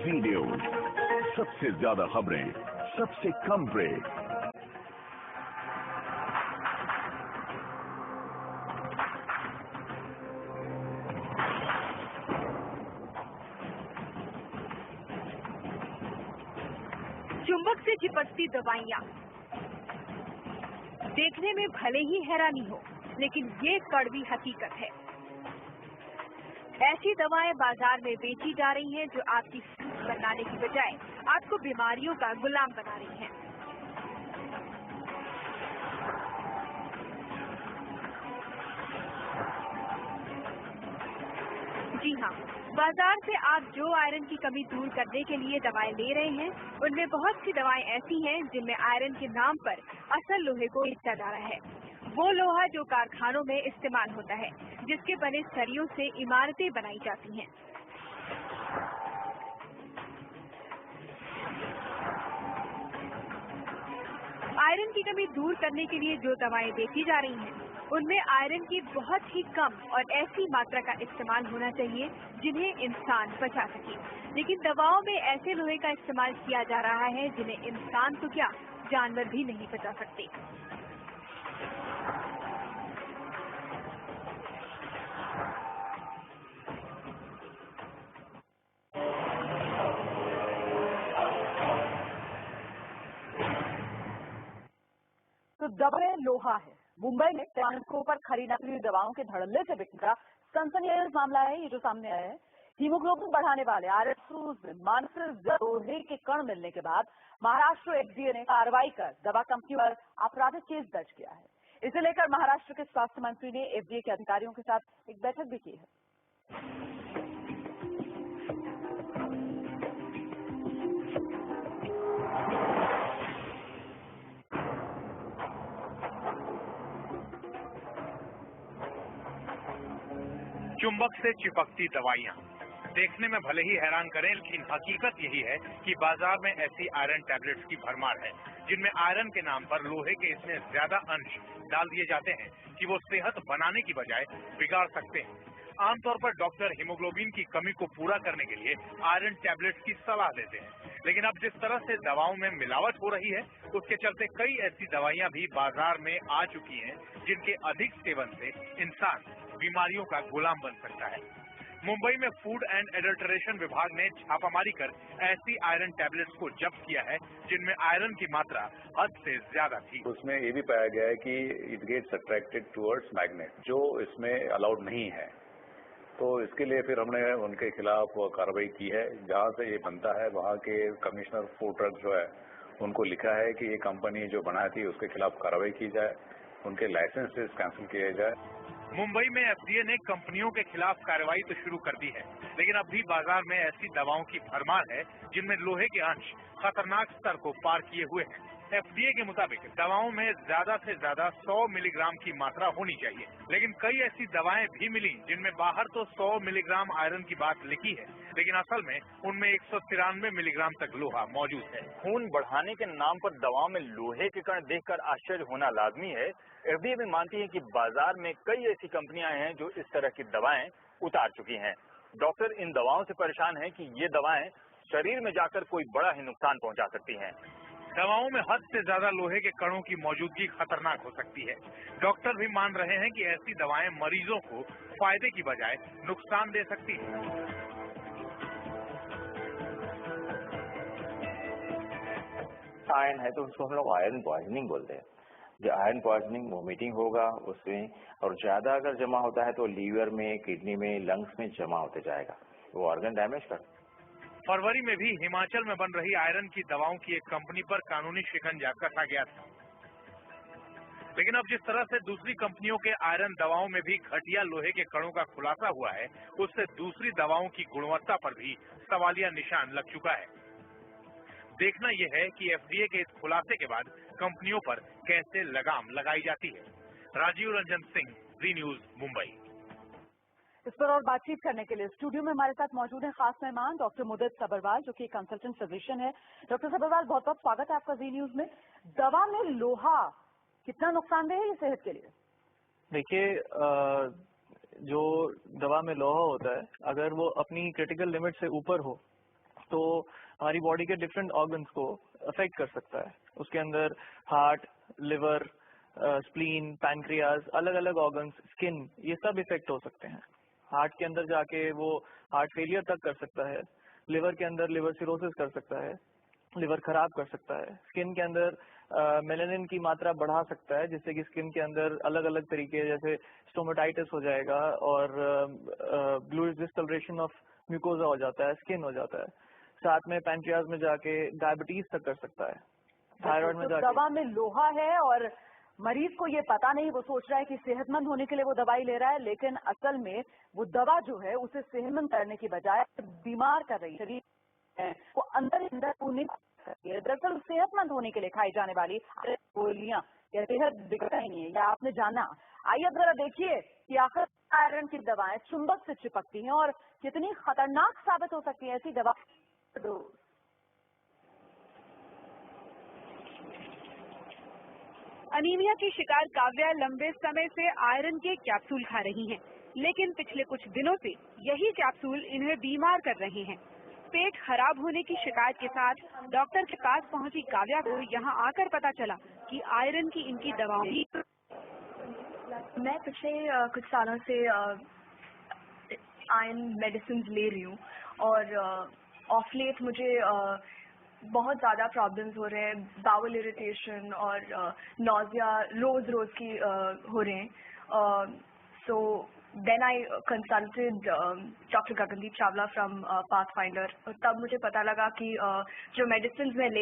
जी news, सबसे ज्यादा खबरें, सबसे कम ब्रेक। चुंबक से चिपकती दवाइयाँ देखने में भले ही हैरानी हो, लेकिन ये कड़वी हकीकत है। ऐसी दवाएं बाजार में बेची जा रही हैं जो आपकी सेहत बनाने की बजाय आपको बीमारियों का गुलाम बना रही हैं। जी हाँ, बाजार से आप जो आयरन की कमी दूर करने के लिए दवाएं ले रहे हैं, उनमें बहुत सी दवाएं ऐसी हैं जिनमें आयरन के नाम पर असल लोहे को बेचा जा रहा है। वो लोहा जो कारखानों में इस्तेमाल होता है, जिसके बने सरियों से इमारतें बनाई जाती हैं। आयरन की कमी दूर करने के लिए जो दवाएं बेची जा रही हैं, उनमें आयरन की बहुत ही कम और ऐसी मात्रा का इस्तेमाल होना चाहिए जिन्हें इंसान पचा सके। लेकिन दवाओं में ऐसे लोहे का इस्तेमाल किया जा रहा है जिन्हें इंसान तो क्या, जानवर भी नहीं पचा सकते। तो दवाएं लोहा है। मुंबई में टैंकों पर खरी नकली दवाओं के धड़ल्ले से बिकने का सनसनीखेज मामला है ये जो सामने आया है। हीमोग्लोबिन बढ़ाने वाले आरएसओ मानसिक लोहे के कण मिलने के बाद महाराष्ट्र एफडीए ने कार्रवाई कर दवा कंपनी पर आपराधिक केस दर्ज किया है। इसे लेकर महाराष्ट्र के स्वास्थ्य मंत्री ने एफडीए के अधिकारियों के साथ एक बैठक भी की है। चुंबक से चिपकती दवाइयाँ देखने में भले ही हैरान करें, लेकिन हकीकत यही है कि बाजार में ऐसी आयरन टैबलेट्स की भरमार है जिनमें आयरन के नाम पर लोहे के इतने ज्यादा अंश डाल दिए जाते हैं कि वो सेहत बनाने की बजाय बिगाड़ सकते हैं। आमतौर पर डॉक्टर हीमोग्लोबिन की कमी को पूरा करने के लिए आयरन टैबलेट्स की सलाह देते हैं, लेकिन अब जिस तरह से दवाओं में मिलावट हो रही है, उसके चलते कई ऐसी दवाइयां भी बाजार में आ चुकी हैं जिनके अधिक सेवन से इंसान बीमारियों का गुलाम बन सकता है। मुंबई में फूड एंड एडल्टरेशन विभाग ने छापामारी कर ऐसी आयरन टैबलेट्स को जब्त किया है जिनमें आयरन की मात्रा हद से ज्यादा थी। उसमें ये भी पाया गया है कि it gets attracted towards magnet, जो इसमें अलाउड नहीं है। तो इसके लिए फिर हमने उनके खिलाफ कार्रवाई की है। जहां से ये बनता है वहां के कमिश्नर फूड ड्रग जो है उनको लिखा है कि ये कंपनी जो बनाई थी उसके खिलाफ कार्रवाई की जाए, उनके लाइसेंसेस कैंसिल किए जाए। मुंबई में एफडीए ने कंपनियों के खिलाफ कार्रवाई तो शुरू कर दी है, लेकिन अब भी बाजार में ऐसी दवाओं की भरमार है जिनमें लोहे के अंश खतरनाक स्तर को पार किए हुए हैं। एफडीए के मुताबिक दवाओं में ज्यादा से ज्यादा 100 मिलीग्राम की मात्रा होनी चाहिए, लेकिन कई ऐसी दवाएं भी मिली जिनमें बाहर तो 100 मिलीग्राम आयरन की बात लिखी है, लेकिन असल में उनमें 193 मिलीग्राम तक लोहा मौजूद है। खून बढ़ाने के नाम पर दवाओं में लोहे के कण देखकर आश्चर्य होना लाजमी है। एफडीए भी मानती है कि बाजार में कई ऐसी कंपनियां हैं जो इस तरह की दवाएं उतार चुकी हैं। डॉक्टर इन दवाओं से परेशान हैं कि ये दवाएं शरीर में जाकर कोई बड़ा ही नुकसान पहुंचा सकती हैं। दवाओं में हद से ज्यादा लोहे के कणों की मौजूदगी खतरनाक हो सकती है। डॉक्टर भी मान रहे हैं कि ऐसी दवाएं मरीजों को फायदे की बजाय नुकसान दे सकती हैं। आयरन है तो उसको हम लोग आयरन पॉइजनिंग बोलते हैं। जो आयरन पॉइजनिंग वोमिटिंग होगा उसमें, और ज्यादा अगर जमा होता है तो लीवर में, किडनी में, लंग्स में जमा होते जाएगा, वो ऑर्गन डैमेज कर। फरवरी में भी हिमाचल में बन रही आयरन की दवाओं की एक कंपनी पर कानूनी शिकंजा कसा गया था, लेकिन अब जिस तरह से दूसरी कंपनियों के आयरन दवाओं में भी घटिया लोहे के कणों का खुलासा हुआ है, उससे दूसरी दवाओं की गुणवत्ता पर भी सवालिया निशान लग चुका है। देखना यह है कि एफडीए के इस खुलासे के बाद कंपनियों पर कैसे लगाम लगाई जाती है। राजीव रंजन सिंह, जी न्यूज, मुंबई। इस पर और बातचीत करने के लिए स्टूडियो में हमारे साथ मौजूद हैं खास मेहमान डॉक्टर मुदित सब्बरवाल, जो कि कंसल्टेंट फिजिशियन है। डॉक्टर सब्बरवाल, बहुत बहुत स्वागत है आपका जी न्यूज में। दवा में लोहा कितना नुकसानदेह है ये सेहत के लिए? देखिए, जो दवा में लोहा होता है, अगर वो अपनी क्रिटिकल लिमिट से ऊपर हो तो हमारी बॉडी के डिफरेंट ऑर्गन्स को अफेक्ट कर सकता है। उसके अंदर हार्ट, लिवर, स्प्लीन, पैनक्रियाज, अलग अलग ऑर्गन्स, स्किन, ये सब इफेक्ट हो सकते हैं। हार्ट के अंदर जाके वो हार्ट फेलियर तक कर सकता है। लिवर के अंदर लिवर सिरोसिस कर सकता है, लिवर खराब कर सकता है। स्किन के अंदर मेलानिन की मात्रा बढ़ा सकता है, जिससे कि स्किन के अंदर अलग अलग तरीके, जैसे स्टोमेटाइटिस हो जाएगा और ब्लू डिस्कलरेशन ऑफ म्यूकोजा हो जाता है, स्किन हो जाता है। साथ में पैनक्रियाज में जाके डायबिटीज तक कर सकता है, थायराइड में जाके। दवा में लोहा है और मरीज को ये पता नहीं, वो सोच रहा है कि सेहतमंद होने के लिए वो दवाई ले रहा है, लेकिन असल में वो दवा जो है उसे सेहतमंद करने की बजाय बीमार कर रही है। शरीर को अंदर अंदर है। दरअसल सेहतमंद होने के लिए खाई जाने वाली गोलियां या सेहत बिगड़ता ही नहीं है, या आपने जाना। आइए अब जरा देखिए कि आखिर आयरन की दवाएं चुंबक से चिपकती हैं और कितनी खतरनाक साबित हो सकती है ऐसी दवा। अनीमिया की शिकार काव्या लंबे समय से आयरन के कैप्सूल खा रही हैं, लेकिन पिछले कुछ दिनों से यही कैप्सूल इन्हें बीमार कर रहे हैं। पेट खराब होने की शिकायत के साथ डॉक्टर के पास पहुंची काव्या को यहां आकर पता चला कि आयरन की इनकी दवाओं भी। मैं पिछले कुछ सालों से आयरन मेडिसिन ले रही हूँ और ऑफ लेट मुझे बहुत ज़्यादा प्रॉब्लम्स हो रहे हैं, बाउल इरिटेशन और नॉजिया रोज़ की हो रहे हैं। So then I consulted doctor Gagandeep Chawla from Pathfinder. तब मुझे पता लगा कि जो मेडिसिन मैं ले